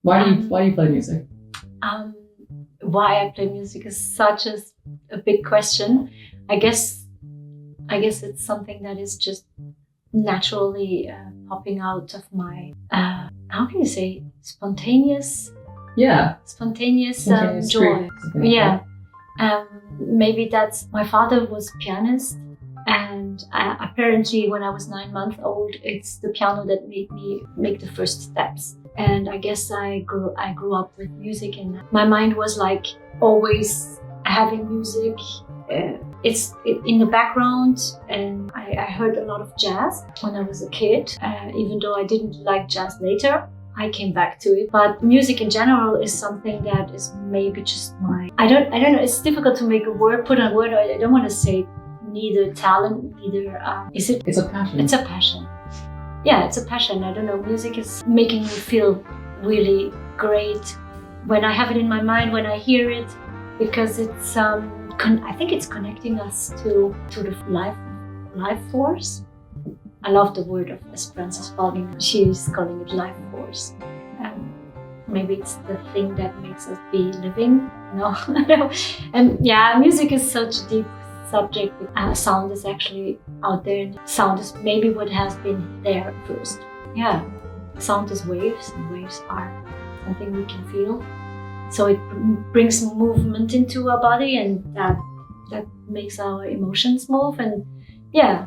Why do you play music? Why I play music is such a big question. I guess it's something that is just naturally popping out of my how can you say spontaneous joy. Yeah. Maybe that's my father was pianist, and apparently when I was 9 months old, it's the piano that made me make the first steps. And I guess I grew up with music, and my mind was like always having music. It's in the background, and I heard a lot of jazz when I was a kid. Even though I didn't like jazz later, I came back to it. But music in general is something that is maybe just my. I don't know. It's difficult to make put a word. I don't want to say neither talent, neither. Is it? It's a passion. It's a passion. Yeah, it's a passion. I don't know. Music is making me feel really great when I have it in my mind, when I hear it, because it's. I think it's connecting us to the life force. I love the word of Frances Spalding. She's calling it life force. Maybe it's the thing that makes us be living. No. And yeah, music is such a deep subject. Sound is actually out there. Sound is maybe what has been there first. Yeah, sound is waves, and waves are something we can feel. So it brings movement into our body, and that makes our emotions move. And yeah,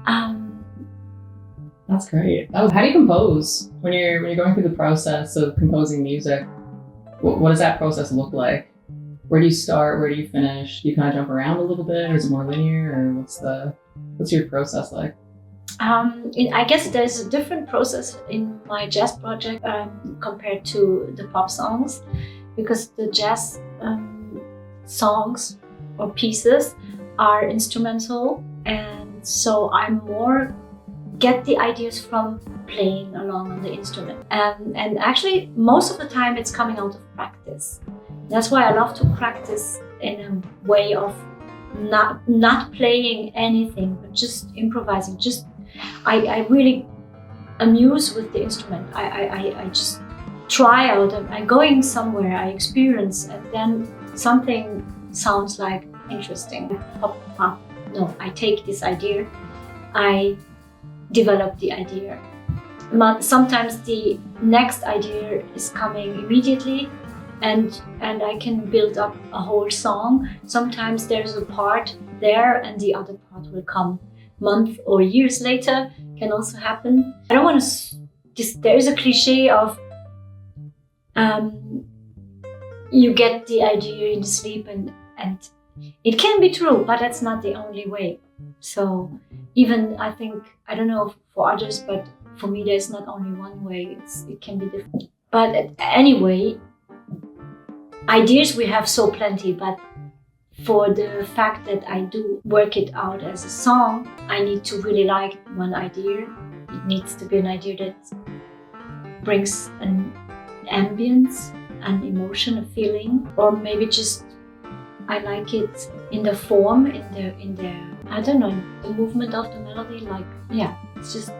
that's great. How do you compose when you're going through the process of composing music? What does that process look like? Where do you start? Where do you finish? Do you kind of jump around a little bit, or is it more linear? Or what's your process like? I guess there's a different process in my jazz project compared to the pop songs, because the jazz songs or pieces are instrumental, and so I more get the ideas from playing along on the instrument. And actually, most of the time it's coming out of practice. That's why I love to practice in a way of not playing anything, but just improvising. I really amuse with the instrument. I just try out. I'm going somewhere, I experience, and then something sounds like interesting. No, I take this idea, I develop the idea. Sometimes the next idea is coming immediately, and I can build up a whole song. Sometimes there's a part there and the other part will come months or years later. Can also happen. I don't want to. There is a cliche of you get the idea in sleep, and it can be true, but that's not the only way. So even I think, I don't know for others, but for me there's not only one way. It can be different. But anyway, ideas we have so plenty, but for the fact that I do work it out as a song, I need to really like one idea. It needs to be an idea that brings an ambience, an emotion, a feeling, or maybe just I like it in the form, in the I don't know, the movement of the melody. Like, yeah, it's just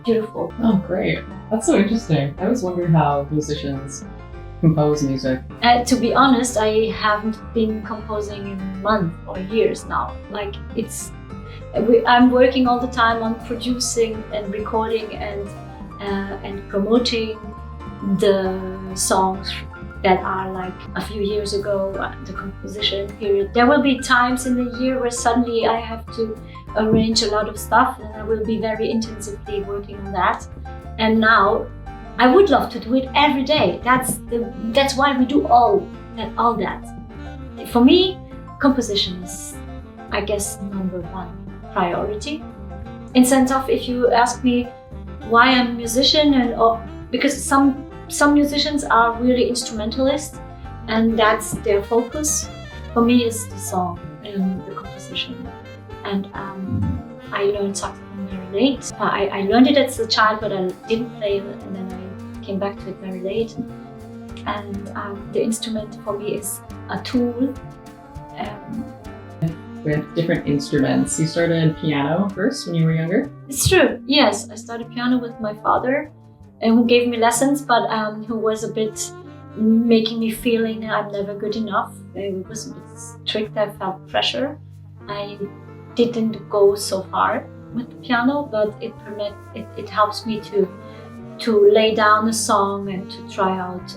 beautiful. Oh, great! That's so interesting. I was wondering how musicians compose music. To be honest, I haven't been composing in months or years now. Like, I'm working all the time on producing and recording and promoting the songs that are like a few years ago, the composition period. There will be times in the year where suddenly I have to arrange a lot of stuff, and I will be very intensively working on that. And now I would love to do it every day. That's why we do all that. For me, composition is, I guess, number one priority. In sense of, if you ask me why I'm a musician, because some musicians are really instrumentalists, and that's their focus. For me, it's the song and the composition. And I learned saxophone very late. I learned it as a child, but I didn't play it, and then I came back to it very late. And the instrument for me is a tool. with different instruments. You started piano first when you were younger? It's true. Yes, I started piano with my father, who gave me lessons, but who was a bit making me feeling I'm never good enough. He was a bit strict. I felt pressure. I didn't go so far with the piano, but it helps me to lay down a song and to try out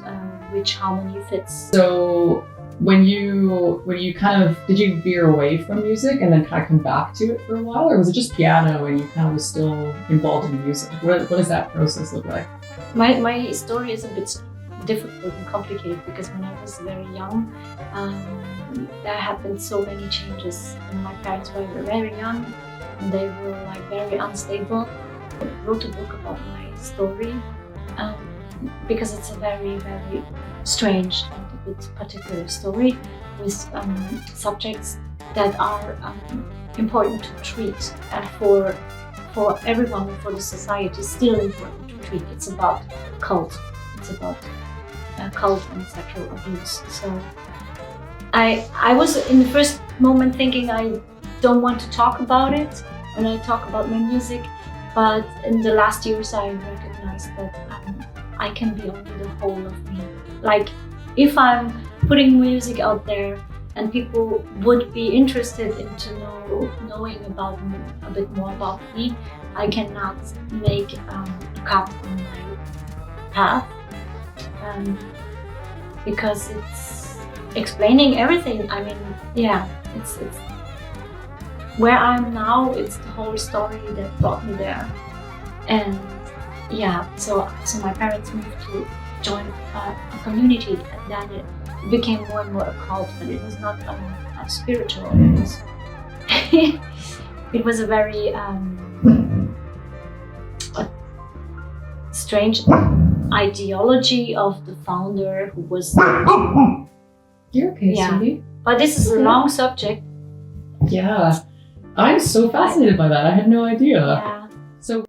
which harmony fits. So when you did you veer away from music and then kind of come back to it for a while, or was it just piano and you kind of were still involved in music? What does that process look like? My story is a bit difficult and complicated because when I was very young, there happened so many changes, and my parents were very young and they were like very unstable. I wrote a book about my story because it's a very, very strange and a bit particular story with subjects that are important to treat, and for everyone, for the society, still important to treat. It's about cult. It's about cult and sexual abuse. So I was in the first moment thinking I don't want to talk about it when I talk about my music, but in the last years I recognized that I can be only the whole of me. Like if I'm putting music out there and people would be interested in knowing about me, a bit more about me, I cannot make a cut on my path because it's explaining everything. I mean, yeah, it's where I'm now. It's the whole story that brought me there, and yeah. So my parents moved to join a community, and then it became more and more a cult. But it was not a spiritual. It was it was a very a strange ideology of the founder who was. You're okay, Yeah. sweetie. But this is a long subject. Yeah. I'm so fascinated by that. I had no idea. Yeah. So